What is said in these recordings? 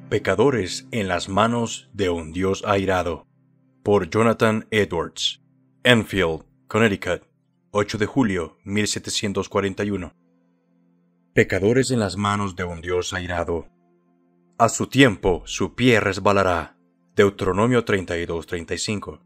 Pecadores en las manos de un Dios airado, por Jonathan Edwards. Enfield, Connecticut, 8 de julio 1741. Pecadores en las manos de un Dios airado. A su tiempo su pie resbalará. Deuteronomio 32:35.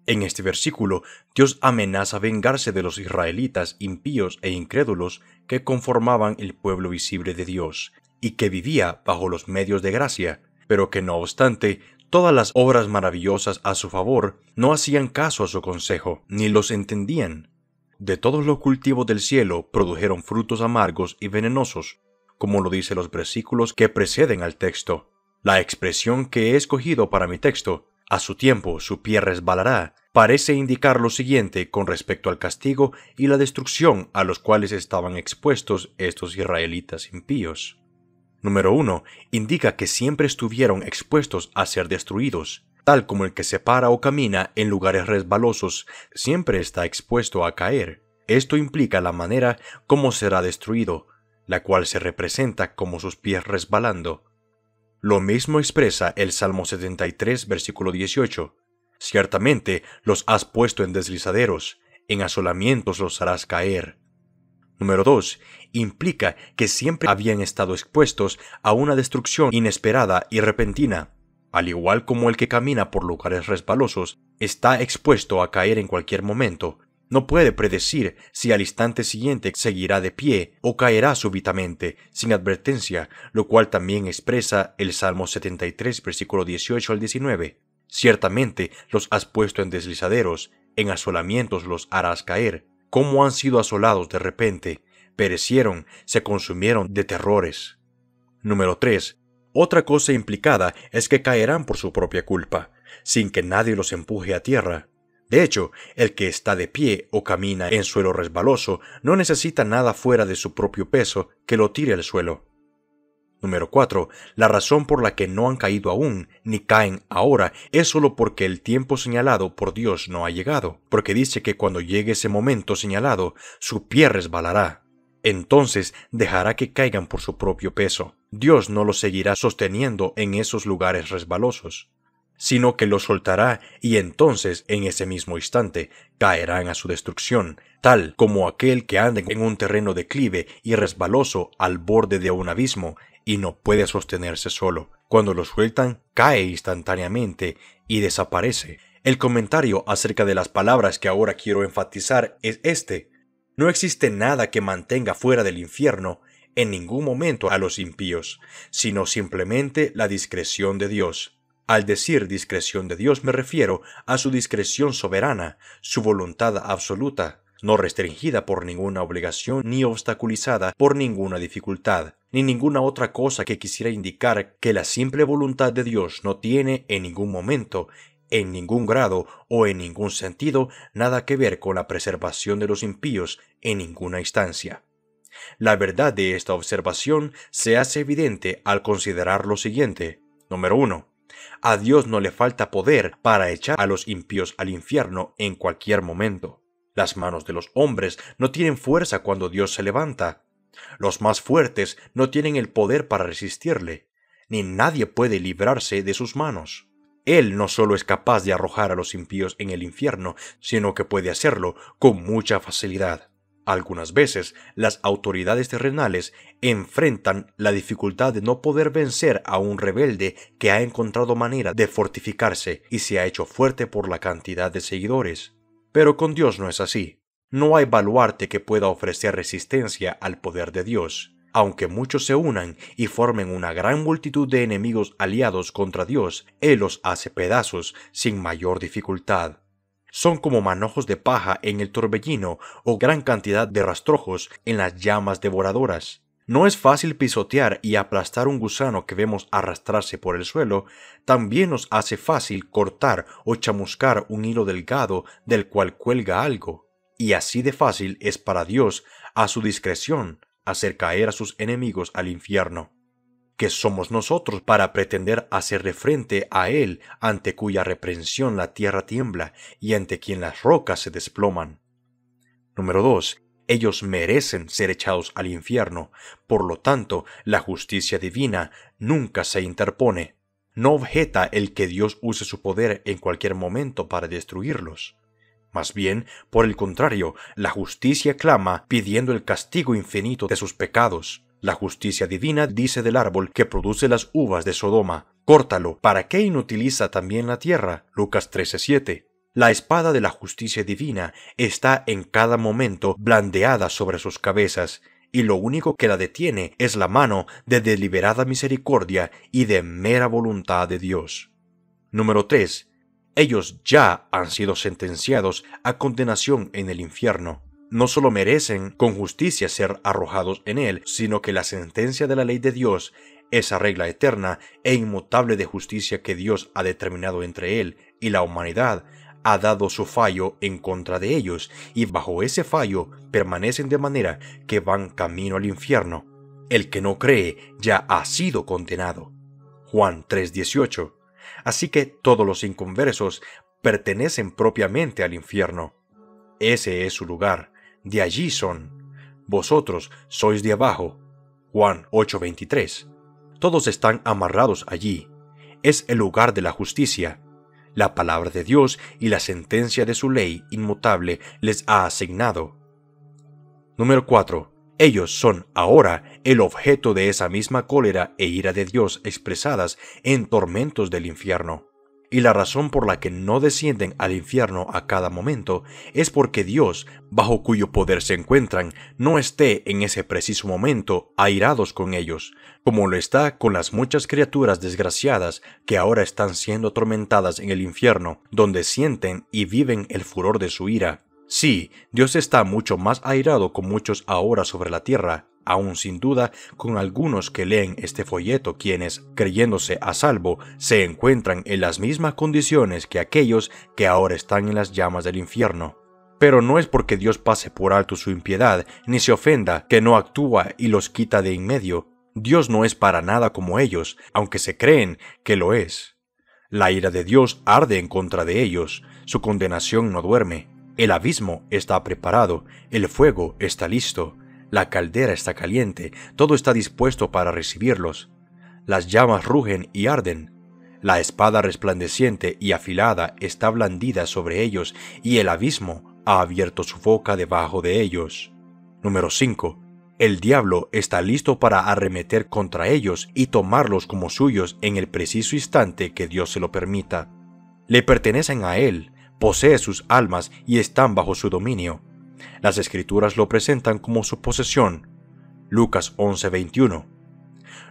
En este versículo, Dios amenaza vengarse de los israelitas impíos e incrédulos que conformaban el pueblo visible de Dios y que vivía bajo los medios de gracia, pero que no obstante, todas las obras maravillosas a su favor no hacían caso a su consejo, ni los entendían. De todos los cultivos del cielo produjeron frutos amargos y venenosos, como lo dicen los versículos que preceden al texto. La expresión que he escogido para mi texto, a su tiempo su pie resbalará, parece indicar lo siguiente con respecto al castigo y la destrucción a los cuales estaban expuestos estos israelitas impíos. Número 1. Indica que siempre estuvieron expuestos a ser destruidos, tal como el que se para o camina en lugares resbalosos siempre está expuesto a caer. Esto implica la manera como será destruido, la cual se representa como sus pies resbalando. Lo mismo expresa el Salmo 73, versículo 18. Ciertamente los has puesto en deslizaderos, en asolamientos los harás caer. Número 2. Implica que siempre habían estado expuestos a una destrucción inesperada y repentina. Al igual como el que camina por lugares resbalosos está expuesto a caer en cualquier momento, no puede predecir si al instante siguiente seguirá de pie o caerá súbitamente, sin advertencia, lo cual también expresa el Salmo 73, versículo 18 al 19. Ciertamente los has puesto en deslizaderos, en asolamientos los harás caer. ¿Cómo han sido asolados de repente? Perecieron, se consumieron de terrores. Número 3. Otra cosa implicada es que caerán por su propia culpa, sin que nadie los empuje a tierra. De hecho, el que está de pie o camina en suelo resbaloso no necesita nada fuera de su propio peso que lo tire al suelo. Número 4. La razón por la que no han caído aún, ni caen ahora, es solo porque el tiempo señalado por Dios no ha llegado, porque dice que cuando llegue ese momento señalado, su pie resbalará. Entonces dejará que caigan por su propio peso. Dios no los seguirá sosteniendo en esos lugares resbalosos, sino que los soltará y entonces, en ese mismo instante, caerán a su destrucción, tal como aquel que anda en un terreno declive y resbaloso al borde de un abismo y no puede sostenerse solo. Cuando lo sueltan, cae instantáneamente y desaparece. El comentario acerca de las palabras que ahora quiero enfatizar es este: no existe nada que mantenga fuera del infierno en ningún momento a los impíos, sino simplemente la discreción de Dios. Al decir discreción de Dios me refiero a su discreción soberana, su voluntad absoluta, no restringida por ninguna obligación ni obstaculizada por ninguna dificultad, ni ninguna otra cosa que quisiera indicar que la simple voluntad de Dios no tiene en ningún momento, en ningún grado o en ningún sentido nada que ver con la preservación de los impíos en ninguna instancia. La verdad de esta observación se hace evidente al considerar lo siguiente. Número 1. A Dios no le falta poder para echar a los impíos al infierno en cualquier momento. Las manos de los hombres no tienen fuerza cuando Dios se levanta. Los más fuertes no tienen el poder para resistirle, ni nadie puede librarse de sus manos. Él no solo es capaz de arrojar a los impíos en el infierno, sino que puede hacerlo con mucha facilidad. Algunas veces, las autoridades terrenales enfrentan la dificultad de no poder vencer a un rebelde que ha encontrado manera de fortificarse y se ha hecho fuerte por la cantidad de seguidores. Pero con Dios no es así. No hay baluarte que pueda ofrecer resistencia al poder de Dios. Aunque muchos se unan y formen una gran multitud de enemigos aliados contra Dios, Él los hace pedazos sin mayor dificultad. Son como manojos de paja en el torbellino o gran cantidad de rastrojos en las llamas devoradoras. No es fácil pisotear y aplastar un gusano que vemos arrastrarse por el suelo, también nos hace fácil cortar o chamuscar un hilo delgado del cual cuelga algo. Y así de fácil es para Dios, a su discreción, hacer caer a sus enemigos al infierno. ¿Qué somos nosotros para pretender hacerle frente a Él, ante cuya reprensión la tierra tiembla y ante quien las rocas se desploman? Número 2. Ellos merecen ser echados al infierno, por lo tanto, la justicia divina nunca se interpone. No objeta el que Dios use su poder en cualquier momento para destruirlos. Más bien, por el contrario, la justicia clama pidiendo el castigo infinito de sus pecados. La justicia divina dice del árbol que produce las uvas de Sodoma: córtalo, ¿para qué inutiliza también la tierra? Lucas 13:7. La espada de la justicia divina está en cada momento blandeada sobre sus cabezas, y lo único que la detiene es la mano de deliberada misericordia y de mera voluntad de Dios. Número 3. Ellos ya han sido sentenciados a condenación en el infierno. No solo merecen con justicia ser arrojados en él, sino que la sentencia de la ley de Dios, esa regla eterna e inmutable de justicia que Dios ha determinado entre él y la humanidad, ha dado su fallo en contra de ellos, y bajo ese fallo permanecen de manera que van camino al infierno. El que no cree ya ha sido condenado. Juan 3:18. Así que todos los inconversos pertenecen propiamente al infierno. Ese es su lugar, de allí son. Vosotros sois de abajo. Juan 8:23. Todos están amarrados allí. Es el lugar de la justicia. La palabra de Dios y la sentencia de su ley inmutable les ha asignado. Número 4. Ellos son ahora el objeto de esa misma cólera e ira de Dios expresadas en tormentos del infierno. Y la razón por la que no descienden al infierno a cada momento es porque Dios, bajo cuyo poder se encuentran, no esté en ese preciso momento airados con ellos, como lo está con las muchas criaturas desgraciadas que ahora están siendo atormentadas en el infierno, donde sienten y viven el furor de su ira. Sí, Dios está mucho más airado con muchos ahora sobre la tierra, aún sin duda con algunos que leen este folleto, quienes, creyéndose a salvo, se encuentran en las mismas condiciones que aquellos que ahora están en las llamas del infierno. Pero no es porque Dios pase por alto su impiedad, ni se ofenda que no actúa y los quita de en medio. Dios no es para nada como ellos, aunque se creen que lo es. La ira de Dios arde en contra de ellos, su condenación no duerme. El abismo está preparado, el fuego está listo, la caldera está caliente, todo está dispuesto para recibirlos. Las llamas rugen y arden. La espada resplandeciente y afilada está blandida sobre ellos, y el abismo ha abierto su boca debajo de ellos. Número 5. El diablo está listo para arremeter contra ellos y tomarlos como suyos en el preciso instante que Dios se lo permita. Le pertenecen a él, posee sus almas y están bajo su dominio. Las Escrituras lo presentan como su posesión. Lucas 11:21.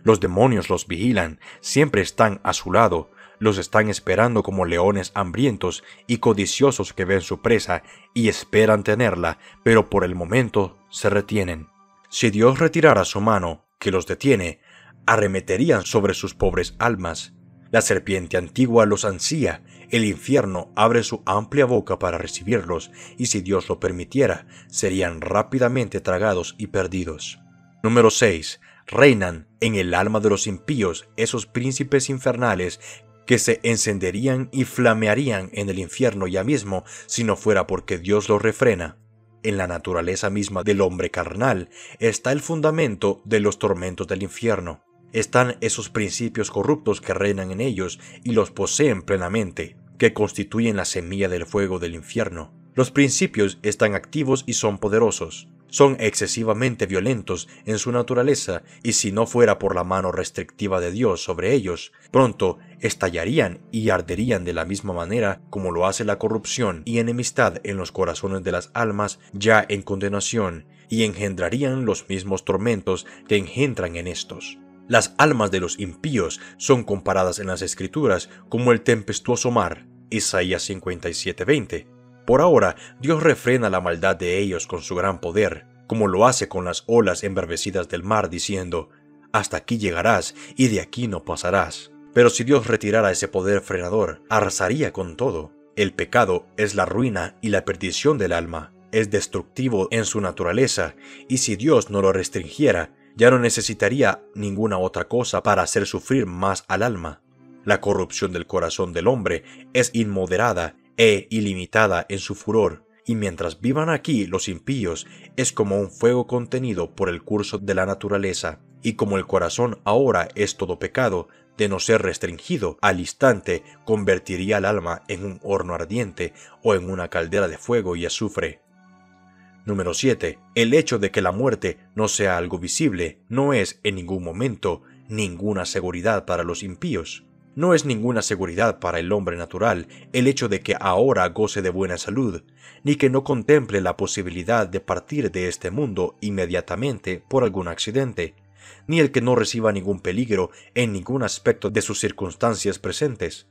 Los demonios los vigilan, siempre están a su lado, los están esperando como leones hambrientos y codiciosos que ven su presa y esperan tenerla, pero por el momento se retienen. Si Dios retirara su mano, que los detiene, arremeterían sobre sus pobres almas. La serpiente antigua los ansía, el infierno abre su amplia boca para recibirlos, y si Dios lo permitiera, serían rápidamente tragados y perdidos. Número 6. Reinan en el alma de los impíos esos príncipes infernales que se encenderían y flamearían en el infierno ya mismo si no fuera porque Dios los refrena. En la naturaleza misma del hombre carnal está el fundamento de los tormentos del infierno. Están esos principios corruptos que reinan en ellos y los poseen plenamente, que constituyen la semilla del fuego del infierno. Los principios están activos y son poderosos. Son excesivamente violentos en su naturaleza y si no fuera por la mano restrictiva de Dios sobre ellos, pronto estallarían y arderían de la misma manera como lo hace la corrupción y enemistad en los corazones de las almas ya en condenación, y engendrarían los mismos tormentos que engendran en estos. Las almas de los impíos son comparadas en las Escrituras como el tempestuoso mar, Isaías 57:20. Por ahora, Dios refrena la maldad de ellos con su gran poder, como lo hace con las olas embravecidas del mar, diciendo: «Hasta aquí llegarás y de aquí no pasarás». Pero si Dios retirara ese poder frenador, arrasaría con todo. El pecado es la ruina y la perdición del alma, es destructivo en su naturaleza, y si Dios no lo restringiera, ya no necesitaría ninguna otra cosa para hacer sufrir más al alma. La corrupción del corazón del hombre es inmoderada e ilimitada en su furor, Y mientras vivan aquí los impíos, es como un fuego contenido por el curso de la naturaleza. Y como el corazón ahora es todo pecado, de no ser restringido, al instante convertiría el alma en un horno ardiente o en una caldera de fuego y azufre. Número 7. El hecho de que la muerte no sea algo visible no es en ningún momento ninguna seguridad para los impíos. No es ninguna seguridad para el hombre natural el hecho de que ahora goce de buena salud, ni que no contemple la posibilidad de partir de este mundo inmediatamente por algún accidente, ni el que no reciba ningún peligro en ningún aspecto de sus circunstancias presentes.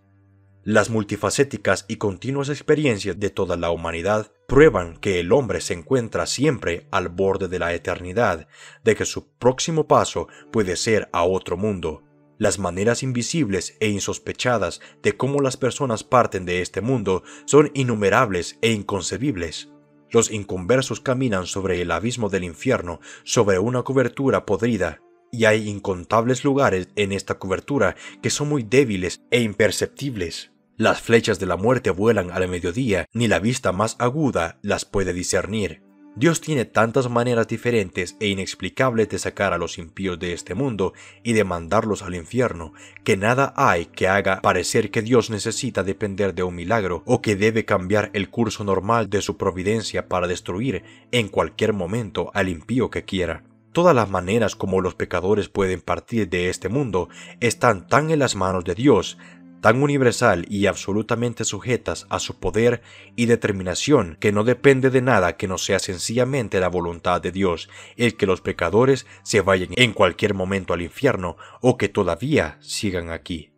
Las multifacéticas y continuas experiencias de toda la humanidad prueban que el hombre se encuentra siempre al borde de la eternidad, de que su próximo paso puede ser a otro mundo. Las maneras invisibles e insospechadas de cómo las personas parten de este mundo son innumerables e inconcebibles. Los inconversos caminan sobre el abismo del infierno, sobre una cobertura podrida, y hay incontables lugares en esta cobertura que son muy débiles e imperceptibles. Las flechas de la muerte vuelan al mediodía, ni la vista más aguda las puede discernir. Dios tiene tantas maneras diferentes e inexplicables de sacar a los impíos de este mundo y de mandarlos al infierno, que nada hay que haga parecer que Dios necesita depender de un milagro o que debe cambiar el curso normal de su providencia para destruir en cualquier momento al impío que quiera. Todas las maneras como los pecadores pueden partir de este mundo están tan en las manos de Dios, tan universal y absolutamente sujetas a su poder y determinación, que no depende de nada que no sea sencillamente la voluntad de Dios, el que los pecadores se vayan en cualquier momento al infierno o que todavía sigan aquí.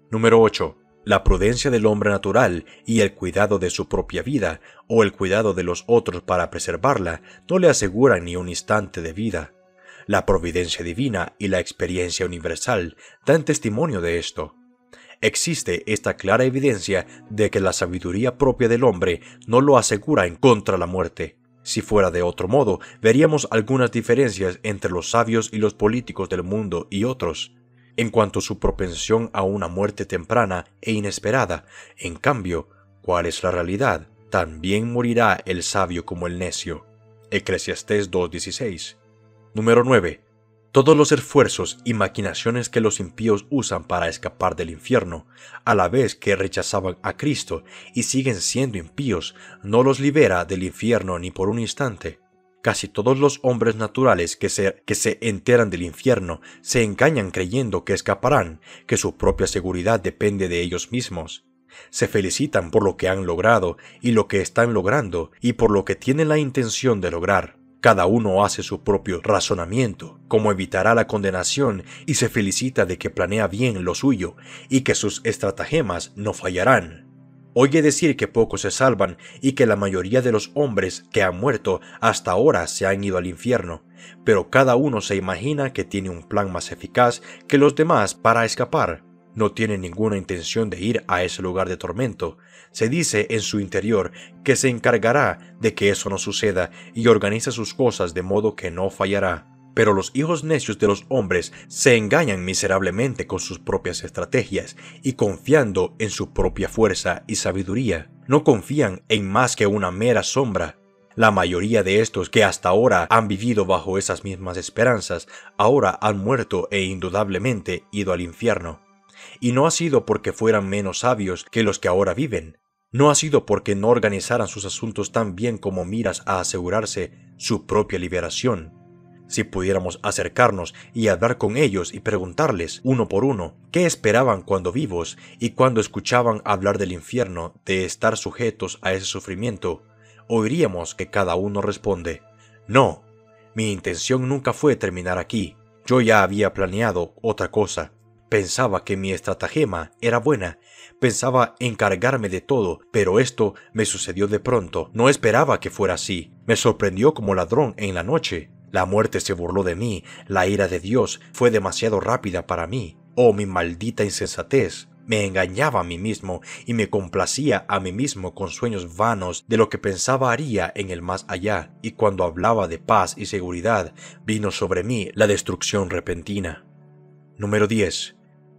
Número 8. La prudencia del hombre natural y el cuidado de su propia vida o el cuidado de los otros para preservarla no le aseguran ni un instante de vida. La providencia divina y la experiencia universal dan testimonio de esto. Existe esta clara evidencia de que la sabiduría propia del hombre no lo asegura en contra la muerte. Si fuera de otro modo, veríamos algunas diferencias entre los sabios y los políticos del mundo y otros, en cuanto a su propensión a una muerte temprana e inesperada. En cambio, ¿cuál es la realidad? También morirá el sabio como el necio. Eclesiastés 2:16. Número 9. Todos los esfuerzos y maquinaciones que los impíos usan para escapar del infierno, a la vez que rechazaban a Cristo y siguen siendo impíos, no los libera del infierno ni por un instante. Casi todos los hombres naturales que se enteran del infierno se engañan creyendo que escaparán, que su propia seguridad depende de ellos mismos. Se felicitan por lo que han logrado y lo que están logrando y por lo que tienen la intención de lograr. Cada uno hace su propio razonamiento, cómo evitará la condenación, y se felicita de que planea bien lo suyo y que sus estratagemas no fallarán. Oye decir que pocos se salvan y que la mayoría de los hombres que han muerto hasta ahora se han ido al infierno, pero cada uno se imagina que tiene un plan más eficaz que los demás para escapar. No tiene ninguna intención de ir a ese lugar de tormento. Se dice en su interior que se encargará de que eso no suceda y organiza sus cosas de modo que no fallará. Pero los hijos necios de los hombres se engañan miserablemente con sus propias estrategias y confiando en su propia fuerza y sabiduría. No confían en más que una mera sombra. La mayoría de estos que hasta ahora han vivido bajo esas mismas esperanzas, ahora han muerto e indudablemente ido al infierno. Y no ha sido porque fueran menos sabios que los que ahora viven. No ha sido porque no organizaran sus asuntos tan bien como miras a asegurarse su propia liberación. Si pudiéramos acercarnos y hablar con ellos y preguntarles, uno por uno, qué esperaban cuando vivos y cuando escuchaban hablar del infierno, de estar sujetos a ese sufrimiento, oiríamos que cada uno responde: no, mi intención nunca fue terminar aquí. Yo ya había planeado otra cosa. Pensaba que mi estratagema era buena, pensaba encargarme de todo, pero esto me sucedió de pronto. No esperaba que fuera así. Me sorprendió como ladrón en la noche. La muerte se burló de mí, la ira de Dios fue demasiado rápida para mí. Oh, mi maldita insensatez. Me engañaba a mí mismo y me complacía a mí mismo con sueños vanos de lo que pensaba haría en el más allá, y cuando hablaba de paz y seguridad, vino sobre mí la destrucción repentina. Número 10.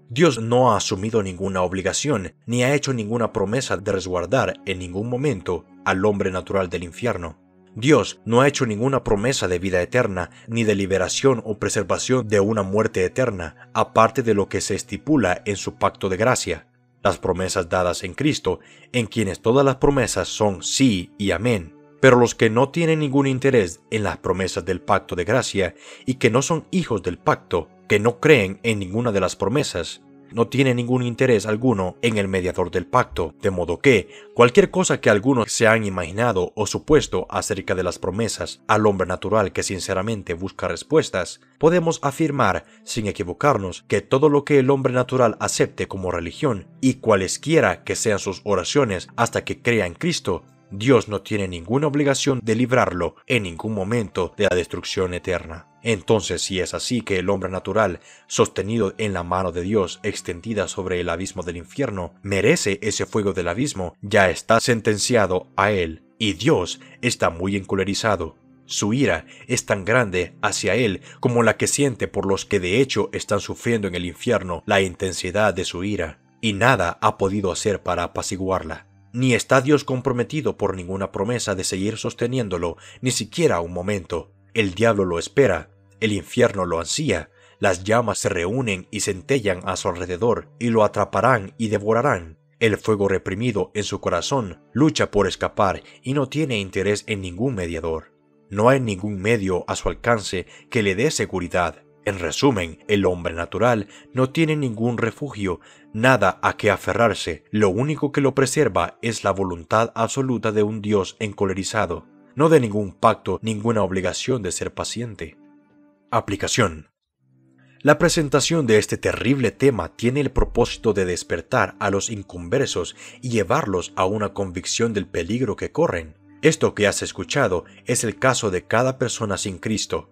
Dios no ha asumido ninguna obligación, ni ha hecho ninguna promesa de resguardar en ningún momento al hombre natural del infierno. Dios no ha hecho ninguna promesa de vida eterna, ni de liberación o preservación de una muerte eterna, aparte de lo que se estipula en su pacto de gracia. Las promesas dadas en Cristo, en quienes todas las promesas son sí y amén. Pero los que no tienen ningún interés en las promesas del pacto de gracia y que no son hijos del pacto, que no creen en ninguna de las promesas, no tienen ningún interés alguno en el mediador del pacto, de modo que cualquier cosa que algunos se han imaginado o supuesto acerca de las promesas al hombre natural que sinceramente busca respuestas, podemos afirmar, sin equivocarnos, que todo lo que el hombre natural acepte como religión y cualesquiera que sean sus oraciones hasta que crea en Cristo, Dios no tiene ninguna obligación de librarlo en ningún momento de la destrucción eterna. Entonces, si es así que el hombre natural, sostenido en la mano de Dios extendida sobre el abismo del infierno, merece ese fuego del abismo, ya está sentenciado a él, y Dios está muy encolerizado. Su ira es tan grande hacia él como la que siente por los que de hecho están sufriendo en el infierno la intensidad de su ira, y nada ha podido hacer para apaciguarla. Ni está Dios comprometido por ninguna promesa de seguir sosteniéndolo, ni siquiera un momento. El diablo lo espera, el infierno lo ansía, las llamas se reúnen y centellan a su alrededor, y lo atraparán y devorarán. El fuego reprimido en su corazón lucha por escapar y no tiene interés en ningún mediador. No hay ningún medio a su alcance que le dé seguridad. En resumen, el hombre natural no tiene ningún refugio, nada a que aferrarse. Lo único que lo preserva es la voluntad absoluta de un Dios encolerizado, no de ningún pacto, ninguna obligación de ser paciente. Aplicación. La presentación de este terrible tema tiene el propósito de despertar a los inconversos y llevarlos a una convicción del peligro que corren. Esto que has escuchado es el caso de cada persona sin Cristo.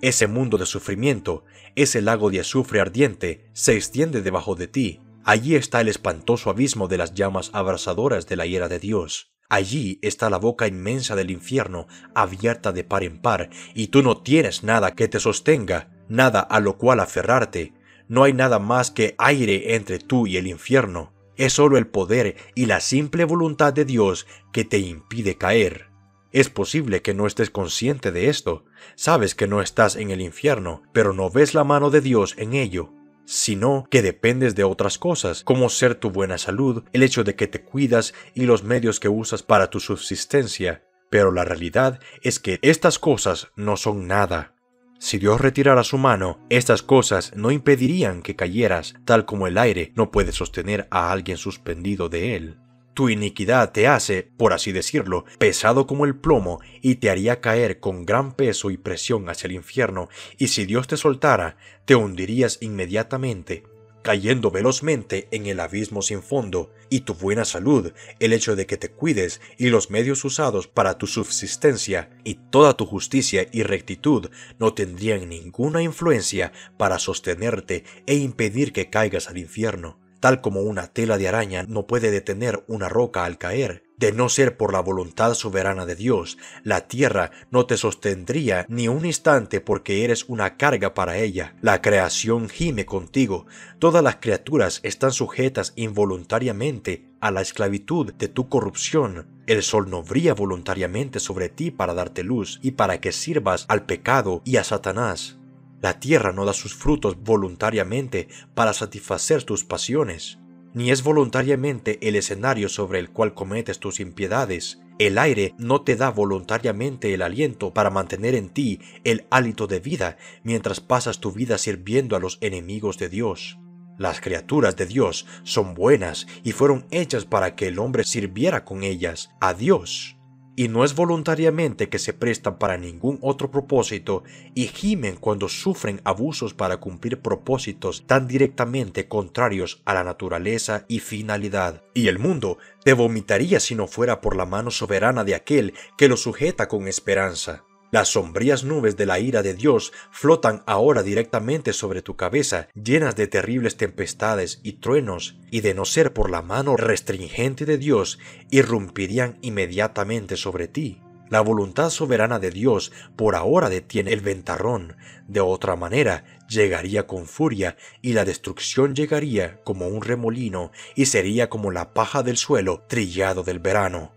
Ese mundo de sufrimiento, ese lago de azufre ardiente, se extiende debajo de ti. Allí está el espantoso abismo de las llamas abrasadoras de la ira de Dios. Allí está la boca inmensa del infierno, abierta de par en par, y tú no tienes nada que te sostenga, nada a lo cual aferrarte. No hay nada más que aire entre tú y el infierno. Es solo el poder y la simple voluntad de Dios que te impide caer. Es posible que no estés consciente de esto. Sabes que no estás en el infierno, pero no ves la mano de Dios en ello, sino que dependes de otras cosas, como ser tu buena salud, el hecho de que te cuidas y los medios que usas para tu subsistencia. Pero la realidad es que estas cosas no son nada. Si Dios retirara su mano, estas cosas no impedirían que cayeras, tal como el aire no puede sostener a alguien suspendido de él. Tu iniquidad te hace, por así decirlo, pesado como el plomo y te haría caer con gran peso y presión hacia el infierno, y si Dios te soltara, te hundirías inmediatamente, cayendo velozmente en el abismo sin fondo, y tu buena salud, el hecho de que te cuides y los medios usados para tu subsistencia y toda tu justicia y rectitud no tendrían ninguna influencia para sostenerte e impedir que caigas al infierno. Tal como una tela de araña no puede detener una roca al caer, de no ser por la voluntad soberana de Dios, la tierra no te sostendría ni un instante porque eres una carga para ella. La creación gime contigo, todas las criaturas están sujetas involuntariamente a la esclavitud de tu corrupción. El sol no brilla voluntariamente sobre ti para darte luz y para que sirvas al pecado y a Satanás. La tierra no da sus frutos voluntariamente para satisfacer tus pasiones, ni es voluntariamente el escenario sobre el cual cometes tus impiedades. El aire no te da voluntariamente el aliento para mantener en ti el hálito de vida mientras pasas tu vida sirviendo a los enemigos de Dios. Las criaturas de Dios son buenas y fueron hechas para que el hombre sirviera con ellas a Dios. Y no es voluntariamente que se prestan para ningún otro propósito y gimen cuando sufren abusos para cumplir propósitos tan directamente contrarios a la naturaleza y finalidad. Y el mundo te vomitaría si no fuera por la mano soberana de aquel que lo sujeta con esperanza. Las sombrías nubes de la ira de Dios flotan ahora directamente sobre tu cabeza, llenas de terribles tempestades y truenos, y de no ser por la mano restringente de Dios, irrumpirían inmediatamente sobre ti. La voluntad soberana de Dios por ahora detiene el ventarrón, de otra manera llegaría con furia y la destrucción llegaría como un remolino y sería como la paja del suelo trillado del verano.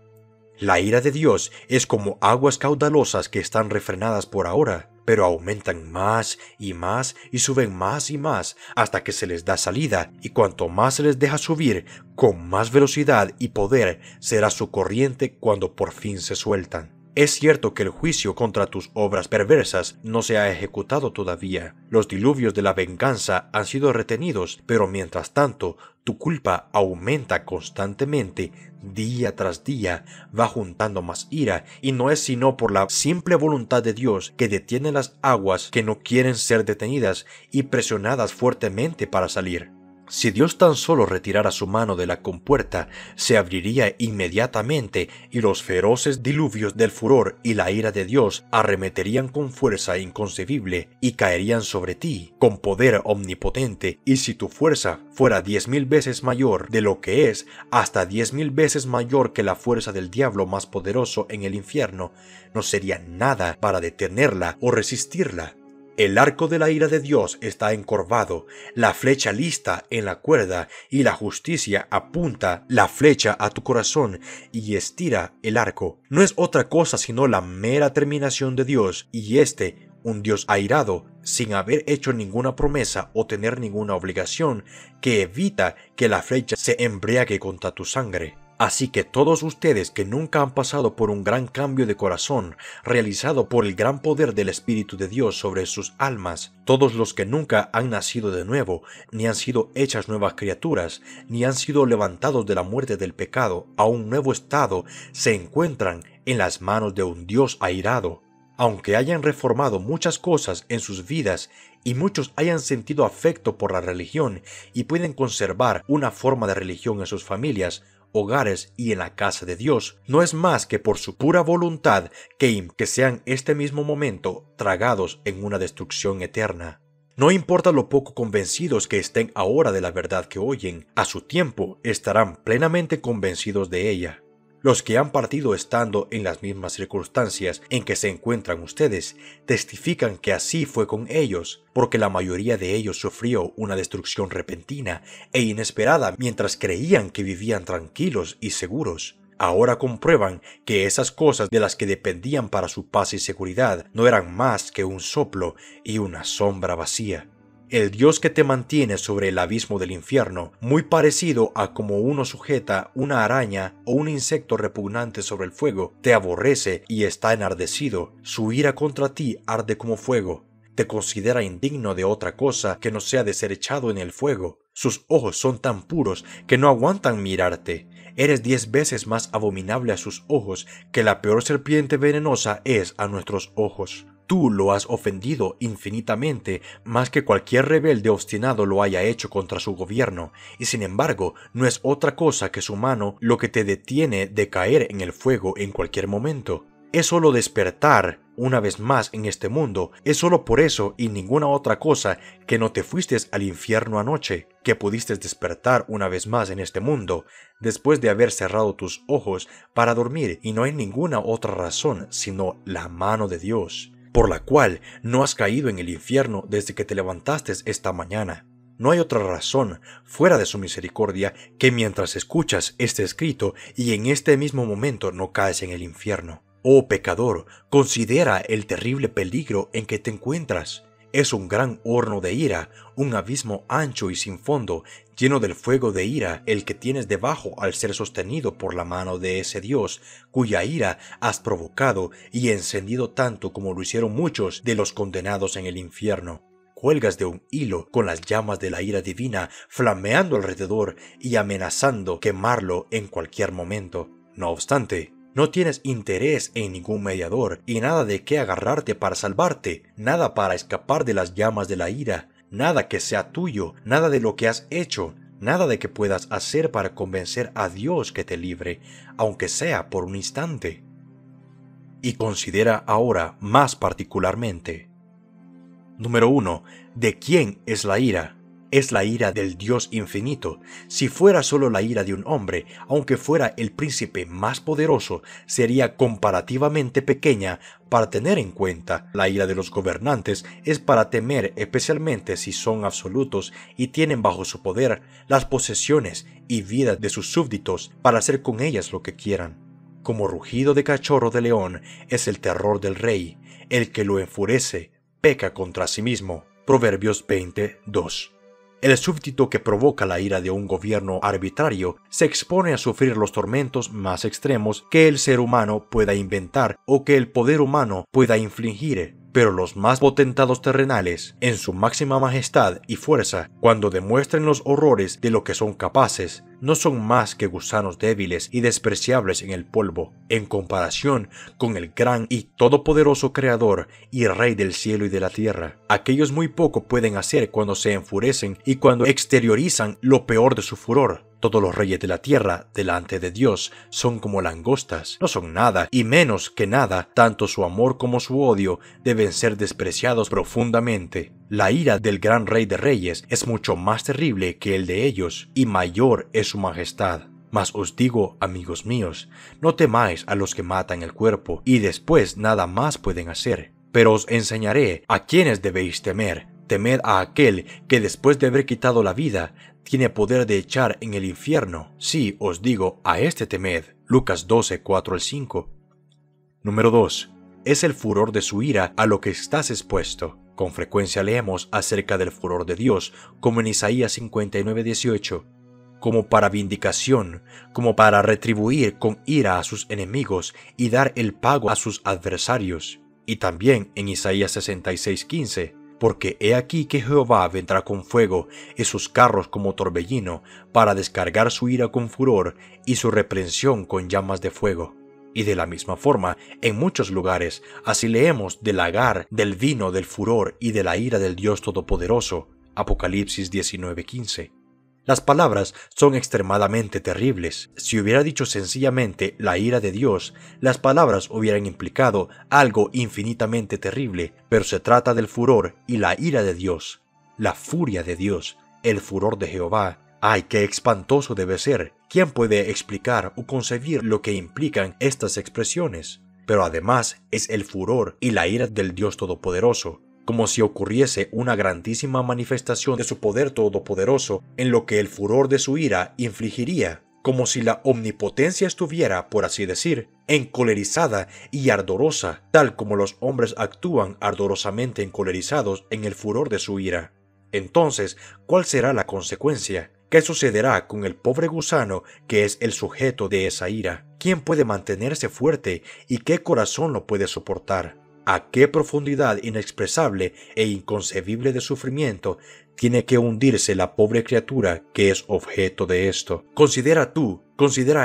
La ira de Dios es como aguas caudalosas que están refrenadas por ahora, pero aumentan más y suben más y más hasta que se les da salida, y cuanto más se les deja subir, con más velocidad y poder será su corriente cuando por fin se sueltan. Es cierto que el juicio contra tus obras perversas no se ha ejecutado todavía. Los diluvios de la venganza han sido retenidos, pero mientras tanto, tu culpa aumenta constantemente, día tras día, va juntando más ira, y no es sino por la simple voluntad de Dios que detiene las aguas que no quieren ser detenidas y presionadas fuertemente para salir. Si Dios tan solo retirara su mano de la compuerta, se abriría inmediatamente y los feroces diluvios del furor y la ira de Dios arremeterían con fuerza inconcebible y caerían sobre ti con poder omnipotente. Y si tu fuerza fuera 10,000 veces mayor de lo que es, hasta 10,000 veces mayor que la fuerza del diablo más poderoso en el infierno, no sería nada para detenerla o resistirla. El arco de la ira de Dios está encorvado, la flecha lista en la cuerda, y la justicia apunta la flecha a tu corazón y estira el arco. No es otra cosa sino la mera terminación de Dios, y un Dios airado, sin haber hecho ninguna promesa o tener ninguna obligación, que evita que la flecha se embriague contra tu sangre. Así que todos ustedes que nunca han pasado por un gran cambio de corazón realizado por el gran poder del Espíritu de Dios sobre sus almas, todos los que nunca han nacido de nuevo, ni han sido hechas nuevas criaturas, ni han sido levantados de la muerte del pecado a un nuevo estado, se encuentran en las manos de un Dios airado. Aunque hayan reformado muchas cosas en sus vidas y muchos hayan sentido afecto por la religión y pueden conservar una forma de religión en sus familias, hogares y en la casa de Dios, no es más que por su pura voluntad que sean este mismo momento tragados en una destrucción eterna. No importa lo poco convencidos que estén ahora de la verdad que oyen, a su tiempo estarán plenamente convencidos de ella. Los que han partido estando en las mismas circunstancias en que se encuentran ustedes, testifican que así fue con ellos, porque la mayoría de ellos sufrió una destrucción repentina e inesperada mientras creían que vivían tranquilos y seguros. Ahora comprueban que esas cosas de las que dependían para su paz y seguridad no eran más que un soplo y una sombra vacía. El Dios que te mantiene sobre el abismo del infierno, muy parecido a como uno sujeta una araña o un insecto repugnante sobre el fuego, te aborrece y está enardecido. Su ira contra ti arde como fuego. Te considera indigno de otra cosa que no sea de ser echado en el fuego. Sus ojos son tan puros que no aguantan mirarte. Eres 10 veces más abominable a sus ojos que la peor serpiente venenosa es a nuestros ojos. Tú lo has ofendido infinitamente más que cualquier rebelde obstinado lo haya hecho contra su gobierno, y sin embargo no es otra cosa que su mano lo que te detiene de caer en el fuego en cualquier momento. Es solo despertar una vez más en este mundo, es solo por eso y ninguna otra cosa que no te fuiste al infierno anoche, que pudiste despertar una vez más en este mundo, después de haber cerrado tus ojos para dormir, y no hay ninguna otra razón sino la mano de Dios, por la cual no has caído en el infierno desde que te levantaste esta mañana. No hay otra razón, fuera de su misericordia, que mientras escuchas este escrito y en este mismo momento no caes en el infierno. Oh pecador, considera el terrible peligro en que te encuentras. Es un gran horno de ira, un abismo ancho y sin fondo, lleno del fuego de ira, el que tienes debajo al ser sostenido por la mano de ese Dios, cuya ira has provocado y encendido tanto como lo hicieron muchos de los condenados en el infierno. Cuelgas de un hilo con las llamas de la ira divina flameando alrededor y amenazando quemarlo en cualquier momento. No obstante, no tienes interés en ningún mediador y nada de qué agarrarte para salvarte, nada para escapar de las llamas de la ira, nada que sea tuyo, nada de lo que has hecho, nada de que puedas hacer para convencer a Dios que te libre, aunque sea por un instante. Y considera ahora más particularmente. Número 1. ¿De quién es la ira? Es la ira del Dios infinito. Si fuera solo la ira de un hombre, aunque fuera el príncipe más poderoso, sería comparativamente pequeña para tener en cuenta. La ira de los gobernantes es para temer, especialmente si son absolutos y tienen bajo su poder las posesiones y vidas de sus súbditos para hacer con ellas lo que quieran. Como rugido de cachorro de león es el terror del rey. El que lo enfurece peca contra sí mismo. Proverbios 20:2. El súbdito que provoca la ira de un gobierno arbitrario se expone a sufrir los tormentos más extremos que el ser humano pueda inventar o que el poder humano pueda infligir. Pero los más potentados terrenales, en su máxima majestad y fuerza, cuando demuestren los horrores de lo que son capaces, no son más que gusanos débiles y despreciables en el polvo, en comparación con el gran y todopoderoso Creador y Rey del cielo y de la tierra. Aquellos muy poco pueden hacer cuando se enfurecen y cuando exteriorizan lo peor de su furor. Todos los reyes de la tierra, delante de Dios, son como langostas, no son nada, y menos que nada, tanto su amor como su odio deben ser despreciados profundamente. La ira del gran Rey de Reyes es mucho más terrible que el de ellos, y mayor es su majestad. Mas os digo, amigos míos, no temáis a los que matan el cuerpo, y después nada más pueden hacer. Pero os enseñaré a quiénes debéis temer. Temed a aquel que después de haber quitado la vida, tiene poder de echar en el infierno. Sí, os digo, a este temed. Lucas 12:4-5. Número 2. Es el furor de su ira a lo que estás expuesto. Con frecuencia leemos acerca del furor de Dios, como en Isaías 59:18. Como para vindicación, como para retribuir con ira a sus enemigos y dar el pago a sus adversarios. Y también en Isaías 66:15. Porque he aquí que Jehová vendrá con fuego y sus carros como torbellino, para descargar su ira con furor y su reprensión con llamas de fuego. Y de la misma forma, en muchos lugares, así leemos del lagar, del vino, del furor y de la ira del Dios Todopoderoso. Apocalipsis 19:15. Las palabras son extremadamente terribles. Si hubiera dicho sencillamente la ira de Dios, las palabras hubieran implicado algo infinitamente terrible, pero se trata del furor y la ira de Dios, la furia de Dios, el furor de Jehová. ¡Ay, qué espantoso debe ser! ¿Quién puede explicar o concebir lo que implican estas expresiones? Pero además es el furor y la ira del Dios Todopoderoso, como si ocurriese una grandísima manifestación de su poder todopoderoso en lo que el furor de su ira infligiría, como si la omnipotencia estuviera, por así decir, encolerizada y ardorosa, tal como los hombres actúan ardorosamente encolerizados en el furor de su ira. Entonces, ¿cuál será la consecuencia? ¿Qué sucederá con el pobre gusano que es el sujeto de esa ira? ¿Quién puede mantenerse fuerte y qué corazón lo puede soportar? ¿A qué profundidad inexpresable e inconcebible de sufrimiento tiene que hundirse la pobre criatura que es objeto de esto? Considera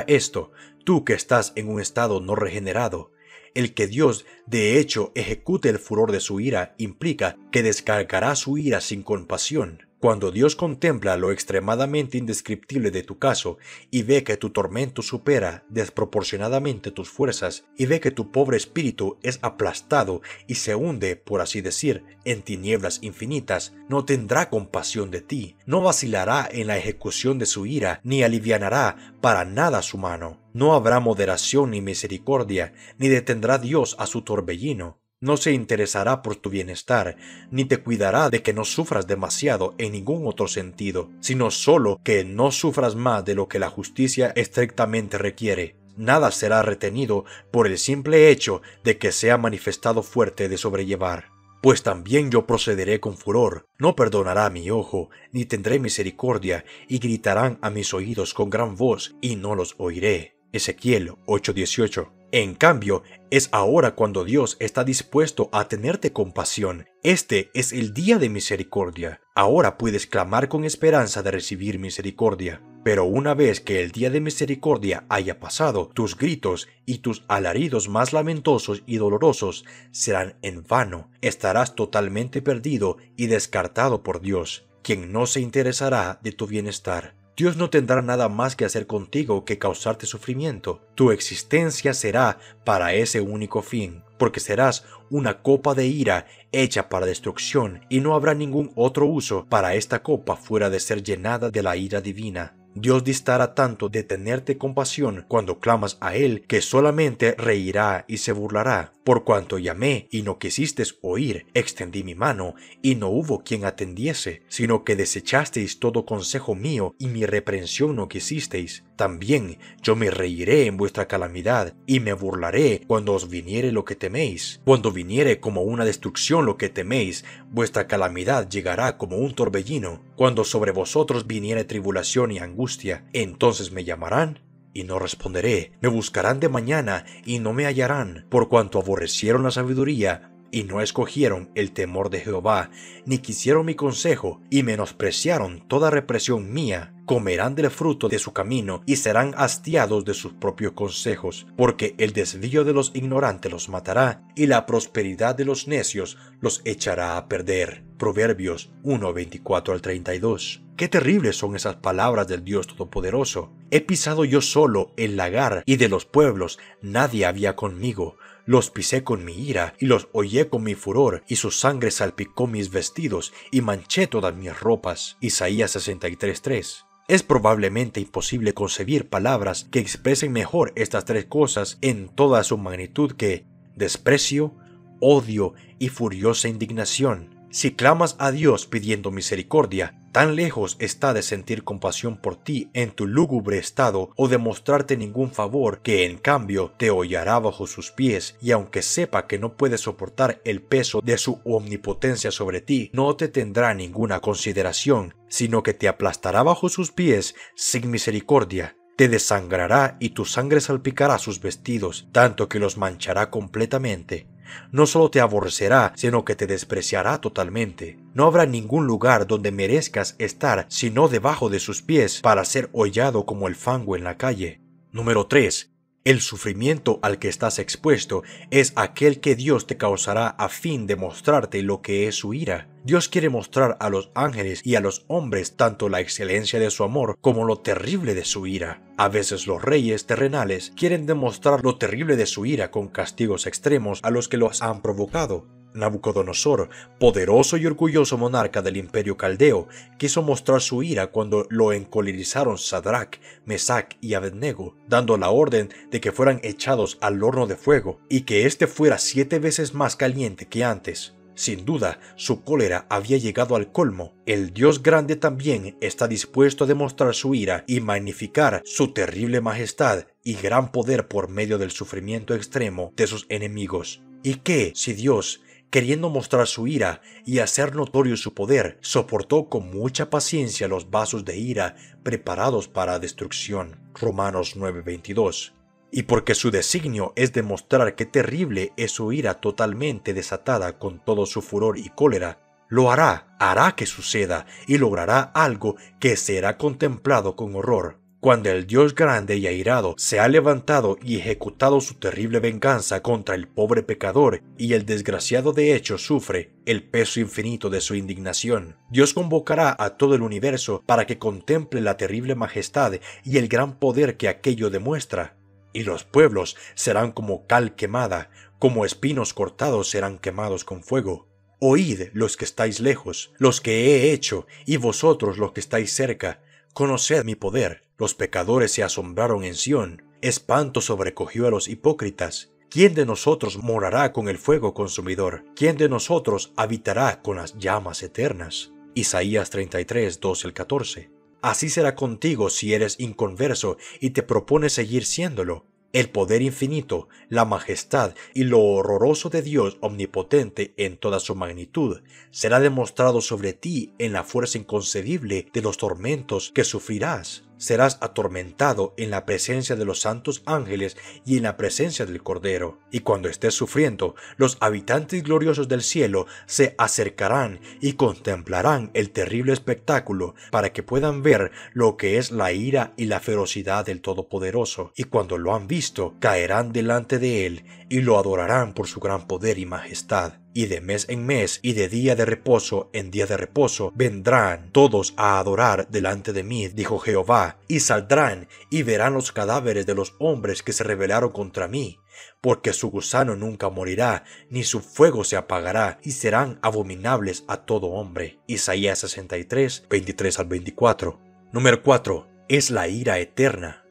esto, tú que estás en un estado no regenerado. El que Dios, de hecho, ejecute el furor de su ira implica que descargará su ira sin compasión. Cuando Dios contempla lo extremadamente indescriptible de tu caso y ve que tu tormento supera desproporcionadamente tus fuerzas y ve que tu pobre espíritu es aplastado y se hunde, por así decir, en tinieblas infinitas, no tendrá compasión de ti, no vacilará en la ejecución de su ira, ni alivianará para nada su mano. No habrá moderación ni misericordia, ni detendrá Dios a su torbellino. No se interesará por tu bienestar, ni te cuidará de que no sufras demasiado en ningún otro sentido, sino solo que no sufras más de lo que la justicia estrictamente requiere. Nada será retenido por el simple hecho de que sea manifestado fuerte de sobrellevar. Pues también yo procederé con furor, no perdonará mi ojo, ni tendré misericordia, y gritarán a mis oídos con gran voz, y no los oiré. Ezequiel 8:18. En cambio, es ahora cuando Dios está dispuesto a tenerte compasión. Este es el día de misericordia. Ahora puedes clamar con esperanza de recibir misericordia. Pero una vez que el día de misericordia haya pasado, tus gritos y tus alaridos más lamentosos y dolorosos serán en vano. Estarás totalmente perdido y descartado por Dios, quien no se interesará de tu bienestar. Dios no tendrá nada más que hacer contigo que causarte sufrimiento. Tu existencia será para ese único fin, porque serás una copa de ira hecha para destrucción, y no habrá ningún otro uso para esta copa fuera de ser llenada de la ira divina. Dios distará tanto de tenerte compasión cuando clamas a Él, que solamente reirá y se burlará. Por cuanto llamé y no quisistes oír, extendí mi mano y no hubo quien atendiese, sino que desechasteis todo consejo mío y mi reprensión no quisisteis. También yo me reiré en vuestra calamidad y me burlaré cuando os viniere lo que teméis. Cuando viniere como una destrucción lo que teméis, vuestra calamidad llegará como un torbellino. Cuando sobre vosotros viniere tribulación y angustia, entonces me llamarán y no responderé. Me buscarán de mañana y no me hallarán, por cuanto aborrecieron la sabiduría y no escogieron el temor de Jehová, ni quisieron mi consejo y menospreciaron toda represión mía. Comerán del fruto de su camino y serán hastiados de sus propios consejos, porque el desvío de los ignorantes los matará y la prosperidad de los necios los echará a perder. Proverbios 1:24-32. Qué terribles son esas palabras del Dios Todopoderoso. He pisado yo solo el lagar y de los pueblos nadie había conmigo. Los pisé con mi ira y los hollé con mi furor, y su sangre salpicó mis vestidos y manché todas mis ropas. Isaías 63:3. Es probablemente imposible concebir palabras que expresen mejor estas tres cosas en toda su magnitud que desprecio, odio y furiosa indignación. Si clamas a Dios pidiendo misericordia, tan lejos está de sentir compasión por ti en tu lúgubre estado o de mostrarte ningún favor, que en cambio te hollará bajo sus pies, y aunque sepa que no puedes soportar el peso de su omnipotencia sobre ti, no te tendrá ninguna consideración, sino que te aplastará bajo sus pies sin misericordia. Te desangrará y tu sangre salpicará sus vestidos, tanto que los manchará completamente. No solo te aborrecerá, sino que te despreciará totalmente. No habrá ningún lugar donde merezcas estar, sino debajo de sus pies, para ser hollado como el fango en la calle. Número 3. El sufrimiento al que estás expuesto es aquel que Dios te causará a fin de mostrarte lo que es su ira. Dios quiere mostrar a los ángeles y a los hombres tanto la excelencia de su amor como lo terrible de su ira. A veces los reyes terrenales quieren demostrar lo terrible de su ira con castigos extremos a los que los han provocado. Nabucodonosor, poderoso y orgulloso monarca del imperio caldeo, quiso mostrar su ira cuando lo encolerizaron Sadrach, Mesach y Abednego, dando la orden de que fueran echados al horno de fuego y que éste fuera 7 veces más caliente que antes. Sin duda, su cólera había llegado al colmo. El Dios grande también está dispuesto a demostrar su ira y magnificar su terrible majestad y gran poder por medio del sufrimiento extremo de sus enemigos. ¿Y qué si Dios, queriendo mostrar su ira y hacer notorio su poder, soportó con mucha paciencia los vasos de ira preparados para destrucción? Romanos 9:22. Y porque su designio es demostrar qué terrible es su ira totalmente desatada con todo su furor y cólera, lo hará que suceda y logrará algo que será contemplado con horror. Cuando el Dios grande y airado se ha levantado y ejecutado su terrible venganza contra el pobre pecador y el desgraciado de hecho sufre el peso infinito de su indignación, Dios convocará a todo el universo para que contemple la terrible majestad y el gran poder que aquello demuestra. Y los pueblos serán como cal quemada, como espinos cortados serán quemados con fuego. Oíd los que estáis lejos, los que he hecho, y vosotros los que estáis cerca. Conoced mi poder. Los pecadores se asombraron en Sión. Espanto sobrecogió a los hipócritas. ¿Quién de nosotros morará con el fuego consumidor? ¿Quién de nosotros habitará con las llamas eternas? Isaías 33:12-14. Así será contigo si eres inconverso y te propones seguir siéndolo. El poder infinito, la majestad y lo horroroso de Dios omnipotente en toda su magnitud será demostrado sobre ti en la fuerza inconcebible de los tormentos que sufrirás. Serás atormentado en la presencia de los santos ángeles y en la presencia del Cordero. Y cuando estés sufriendo, los habitantes gloriosos del cielo se acercarán y contemplarán el terrible espectáculo para que puedan ver lo que es la ira y la ferocidad del Todopoderoso. Y cuando lo han visto, caerán delante de él y lo adorarán por su gran poder y majestad. Y de mes en mes y de día de reposo en día de reposo vendrán todos a adorar delante de mí, dijo Jehová, y saldrán y verán los cadáveres de los hombres que se rebelaron contra mí, porque su gusano nunca morirá, ni su fuego se apagará, y serán abominables a todo hombre. Isaías 63:23-24. Número 4. es la ira eterna.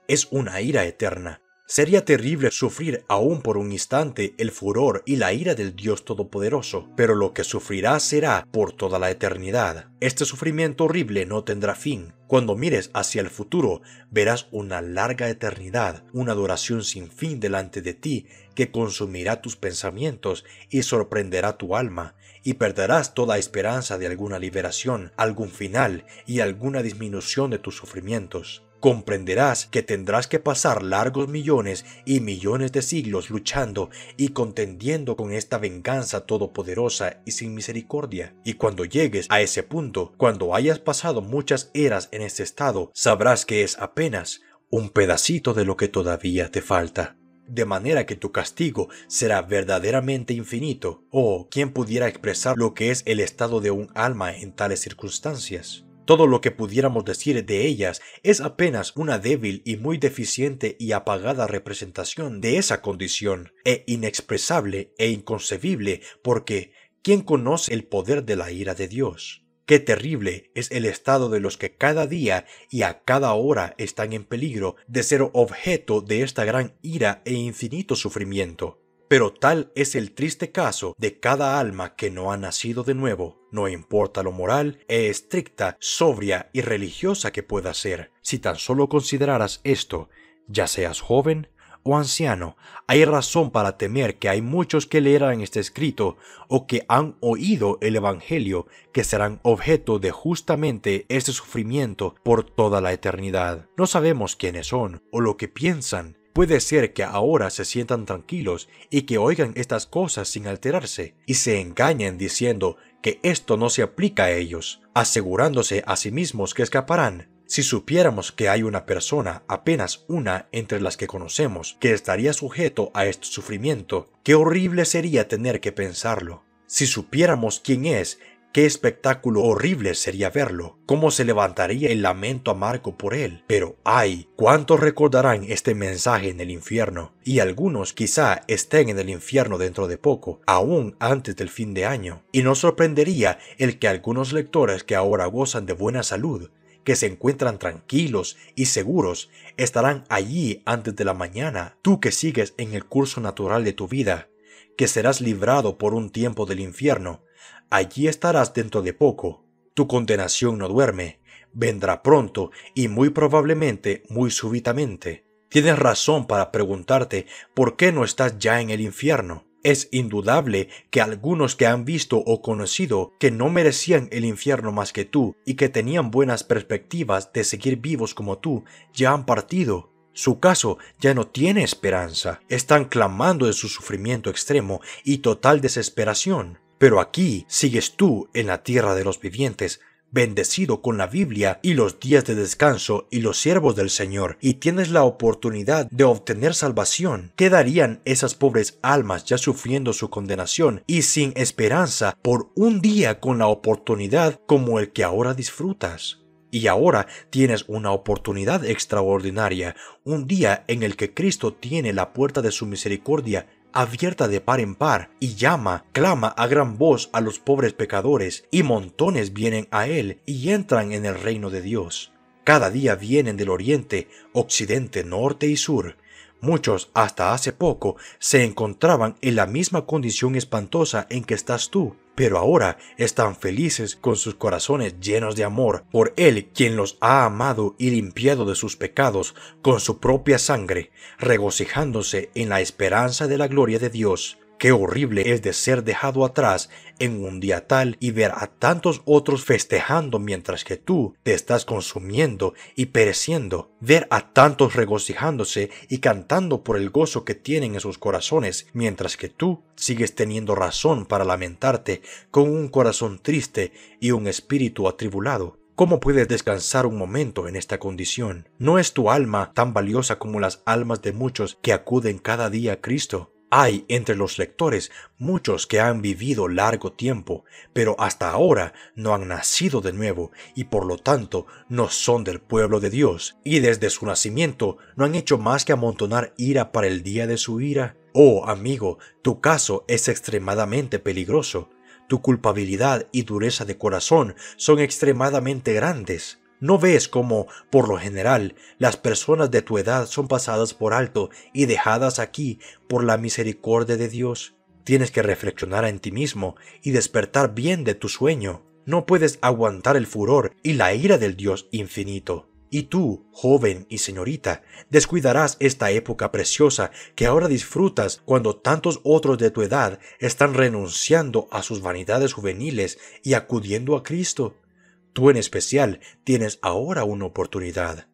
Es una ira eterna. Sería terrible sufrir aún por un instante el furor y la ira del Dios Todopoderoso, pero lo que sufrirás será por toda la eternidad. Este sufrimiento horrible no tendrá fin. Cuando mires hacia el futuro, verás una larga eternidad, una duración sin fin delante de ti que consumirá tus pensamientos y sorprenderá tu alma, y perderás toda esperanza de alguna liberación, algún final y alguna disminución de tus sufrimientos. Comprenderás que tendrás que pasar largos millones y millones de siglos luchando y contendiendo con esta venganza todopoderosa y sin misericordia. Y cuando llegues a ese punto, cuando hayas pasado muchas eras en este estado, sabrás que es apenas un pedacito de lo que todavía te falta. De manera que tu castigo será verdaderamente infinito. Oh, ¿quién pudiera expresar lo que es el estado de un alma en tales circunstancias? Todo lo que pudiéramos decir de ellas es apenas una débil y muy deficiente y apagada representación de esa condición, inexpresable e inconcebible, porque ¿quién conoce el poder de la ira de Dios? Qué terrible es el estado de los que cada día y a cada hora están en peligro de ser objeto de esta gran ira e infinito sufrimiento. Pero tal es el triste caso de cada alma que no ha nacido de nuevo, no importa lo moral e estricta, sobria y religiosa que pueda ser. Si tan solo consideraras esto, ya seas joven o anciano, hay razón para temer que hay muchos que leerán este escrito o que han oído el Evangelio que serán objeto de justamente este sufrimiento por toda la eternidad. No sabemos quiénes son o lo que piensan. Puede ser que ahora se sientan tranquilos y que oigan estas cosas sin alterarse y se engañen diciendo que esto no se aplica a ellos, asegurándose a sí mismos que escaparán. Si supiéramos que hay una persona, apenas una entre las que conocemos, que estaría sujeto a este sufrimiento, qué horrible sería tener que pensarlo. Si supiéramos quién es, qué espectáculo horrible sería verlo, cómo se levantaría el lamento amargo por él. Pero ¡ay! ¿Cuántos recordarán este mensaje en el infierno? Y algunos quizá estén en el infierno dentro de poco, aún antes del fin de año. Y nos sorprendería el que algunos lectores que ahora gozan de buena salud, que se encuentran tranquilos y seguros, estarán allí antes de la mañana. Tú que sigues en el curso natural de tu vida, que serás librado por un tiempo del infierno, allí estarás dentro de poco. Tu condenación no duerme, vendrá pronto y muy probablemente muy súbitamente. Tienes razón para preguntarte por qué no estás ya en el infierno. Es indudable que algunos que han visto o conocido que no merecían el infierno más que tú y que tenían buenas perspectivas de seguir vivos como tú, ya han partido. Su caso ya no tiene esperanza. Están clamando de su sufrimiento extremo y total desesperación. Pero aquí sigues tú en la tierra de los vivientes, bendecido con la Biblia y los días de descanso y los siervos del Señor, y tienes la oportunidad de obtener salvación. ¿Qué darían esas pobres almas ya sufriendo su condenación y sin esperanza por un día con la oportunidad como el que ahora disfrutas? Y ahora tienes una oportunidad extraordinaria, un día en el que Cristo tiene la puerta de su misericordia abierta de par en par, y clama a gran voz a los pobres pecadores, y montones vienen a él y entran en el reino de Dios. Cada día vienen del oriente, occidente, norte y sur. Muchos, hasta hace poco, se encontraban en la misma condición espantosa en que estás tú, pero ahora están felices con sus corazones llenos de amor por Él, quien los ha amado y limpiado de sus pecados con su propia sangre, regocijándose en la esperanza de la gloria de Dios. Qué horrible es de ser dejado atrás en un día tal y ver a tantos otros festejando mientras que tú te estás consumiendo y pereciendo. Ver a tantos regocijándose y cantando por el gozo que tienen en sus corazones, mientras que tú sigues teniendo razón para lamentarte con un corazón triste y un espíritu atribulado. ¿Cómo puedes descansar un momento en esta condición? ¿No es tu alma tan valiosa como las almas de muchos que acuden cada día a Cristo? Hay entre los lectores muchos que han vivido largo tiempo, pero hasta ahora no han nacido de nuevo y por lo tanto no son del pueblo de Dios, y desde su nacimiento no han hecho más que amontonar ira para el día de su ira. Oh, amigo, tu caso es extremadamente peligroso. Tu culpabilidad y dureza de corazón son extremadamente grandes. ¿No ves cómo, por lo general, las personas de tu edad son pasadas por alto y dejadas aquí por la misericordia de Dios? Tienes que reflexionar en ti mismo y despertar bien de tu sueño. No puedes aguantar el furor y la ira del Dios infinito. Y tú, joven y señorita, descuidarás esta época preciosa que ahora disfrutas cuando tantos otros de tu edad están renunciando a sus vanidades juveniles y acudiendo a Cristo. Tú en especial tienes ahora una oportunidad.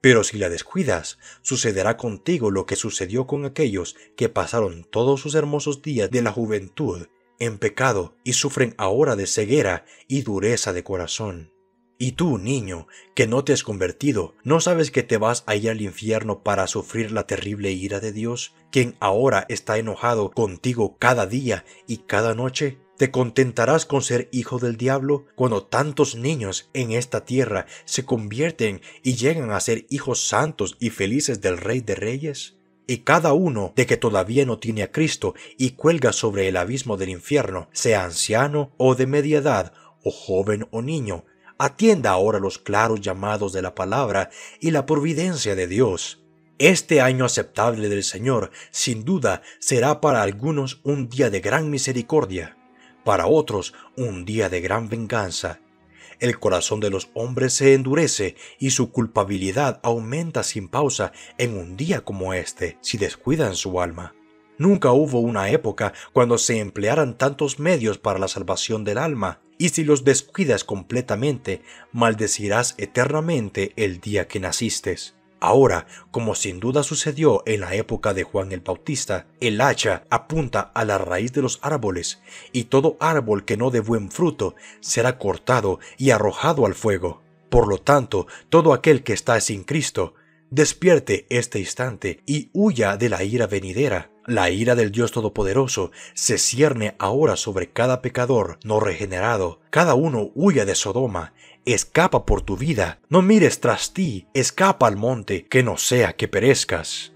Pero si la descuidas, sucederá contigo lo que sucedió con aquellos que pasaron todos sus hermosos días de la juventud en pecado y sufren ahora de ceguera y dureza de corazón. Y tú, niño, que no te has convertido, ¿no sabes que te vas a ir al infierno para sufrir la terrible ira de Dios, quien ahora está enojado contigo cada día y cada noche? ¿Te contentarás con ser hijo del diablo cuando tantos niños en esta tierra se convierten y llegan a ser hijos santos y felices del Rey de Reyes? Y cada uno de que todavía no tiene a Cristo y cuelga sobre el abismo del infierno, sea anciano o de media edad, o joven o niño, atienda ahora los claros llamados de la palabra y la providencia de Dios. Este año aceptable del Señor, sin duda, será para algunos un día de gran misericordia, para otros un día de gran venganza. El corazón de los hombres se endurece y su culpabilidad aumenta sin pausa en un día como este, si descuidan su alma. Nunca hubo una época cuando se emplearan tantos medios para la salvación del alma, y si los descuidas completamente, maldecirás eternamente el día que naciste. Ahora, como sin duda sucedió en la época de Juan el Bautista, el hacha apunta a la raíz de los árboles, y todo árbol que no dé buen fruto será cortado y arrojado al fuego. Por lo tanto, todo aquel que está sin Cristo, despierte este instante y huya de la ira venidera. La ira del Dios Todopoderoso se cierne ahora sobre cada pecador no regenerado. Cada uno huya de Sodoma. Escapa por tu vida. No mires tras ti. Escapa al monte, que no sea que perezcas.